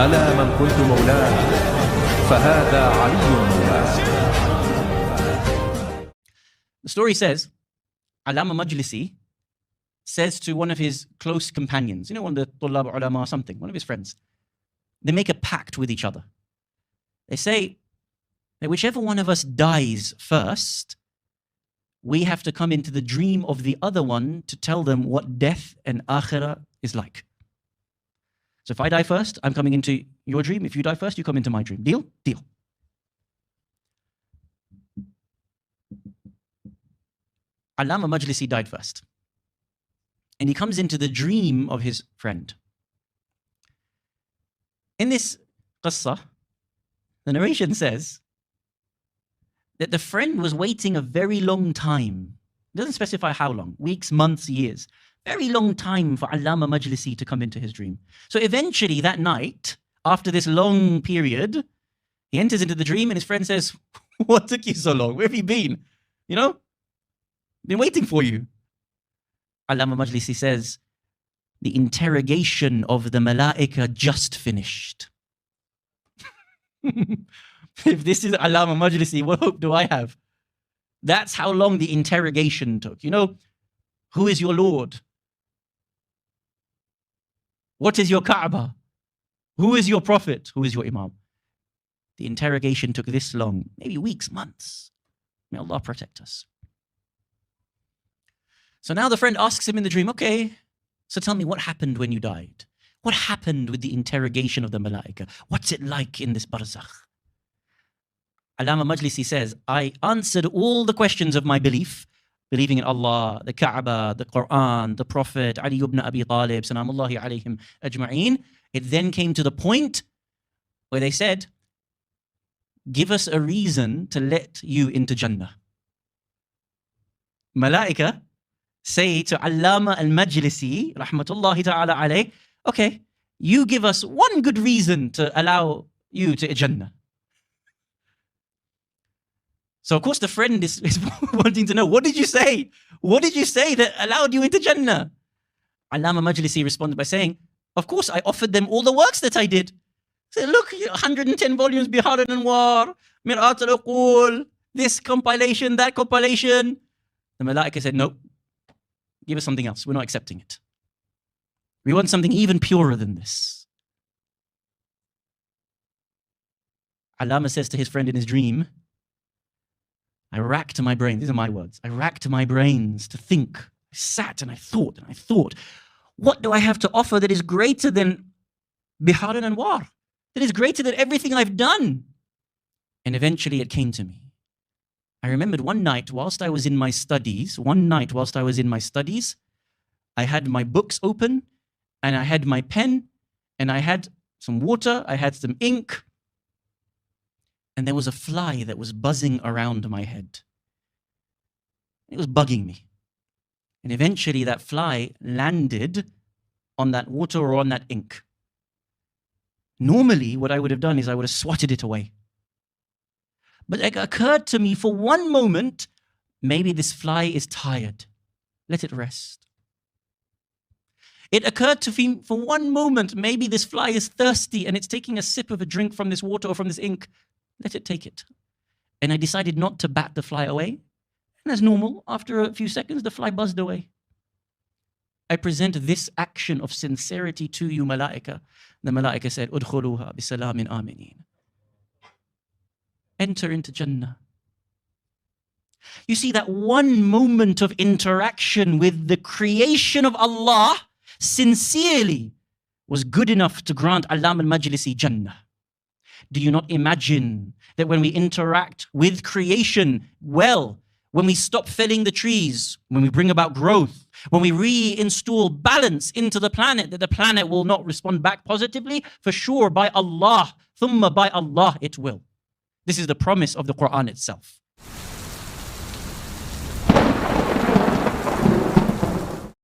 ألا من كنت مولاه فهذا علي مولاه. The story says, Allama Majlisi says to one of his close companions, you know, one of the Tullab Ulama or something, one of his friends, they make a pact with each other. They say that whichever one of us dies first, we have to come into the dream of the other one to tell them what death and akhirah is like. So if I die first, I'm coming into your dream. If you die first, you come into my dream. Deal? Deal. Allama Majlisi died first. And he comes into the dream of his friend. In this qissa, the narration says that the friend was waiting a very long time. It doesn't specify how long, weeks, months, years. Very long time for Allama Majlisi to come into his dream. So eventually that night, after this long period, he enters into the dream and his friend says, what took you so long? Where have you been? You know? Been waiting for you. Allama Majlisi says, the interrogation of the malaika just finished. If this is Allama Majlisi, what hope do I have? That's how long the interrogation took. You know, who is your Lord? What is your Kaaba? Who is your Prophet? Who is your Imam? The interrogation took this long, maybe weeks, months. May Allah protect us. So now the friend asks him in the dream, okay, so tell me what happened when you died? What happened with the interrogation of the malaika? What's it like in this barzakh? Allama Majlisi says, I answered all the questions of my belief, believing in Allah, the Kaaba, the Quran, the Prophet, Ali ibn Abi Talib, salamullahi alayhim ajma'een. It then came to the point where they said, give us a reason to let you into Jannah. Malaika say to Allama al-Majlisi, rahmatullahi ta'ala alayh, okay, you give us one good reason to allow you to Jannah. So of course the friend is wanting to know, what did you say? What did you say that allowed you into Jannah? Allama Majlisi responded by saying, of course I offered them all the works that I did. Say, look, 110 volumes, Bihar al-Anwar, Mir'at al-Uqul, this compilation, that compilation. The Malaika said, no, give us something else. We're not accepting it. We want something even purer than this. Allama says to his friend in his dream, I racked my brains, these are my words, I racked my brains to think. I sat and I thought, what do I have to offer that is greater than Bihar al-Anwar? That is greater than everything I've done? And eventually it came to me. I remembered one night whilst I was in my studies, I had my books open and I had my pen and I had some water, I had some ink, and there was a fly that was buzzing around my head. It was bugging me. And eventually that fly landed on that water or on that ink. Normally, what I would have done is I would have swatted it away. But it occurred to me for one moment, maybe this fly is tired. Let it rest. It occurred to me for one moment, maybe this fly is thirsty and it's taking a sip of a drink from this water or from this ink. Let it take it. And I decided not to bat the fly away. And as normal, after a few seconds, the fly buzzed away. I present this action of sincerity to you, Malaika. The Malaika said, Udkhuluha bisalamin aminin. Enter into Jannah. You see, that one moment of interaction with the creation of Allah sincerely was good enough to grant Allama al-Majlisi Jannah. Do you not imagine that when we interact with creation well, when we stop felling the trees, when we bring about growth, when we reinstall balance into the planet, that the planet will not respond back positively? For sure, by Allah, thumma by Allah, it will. This is the promise of the Quran itself.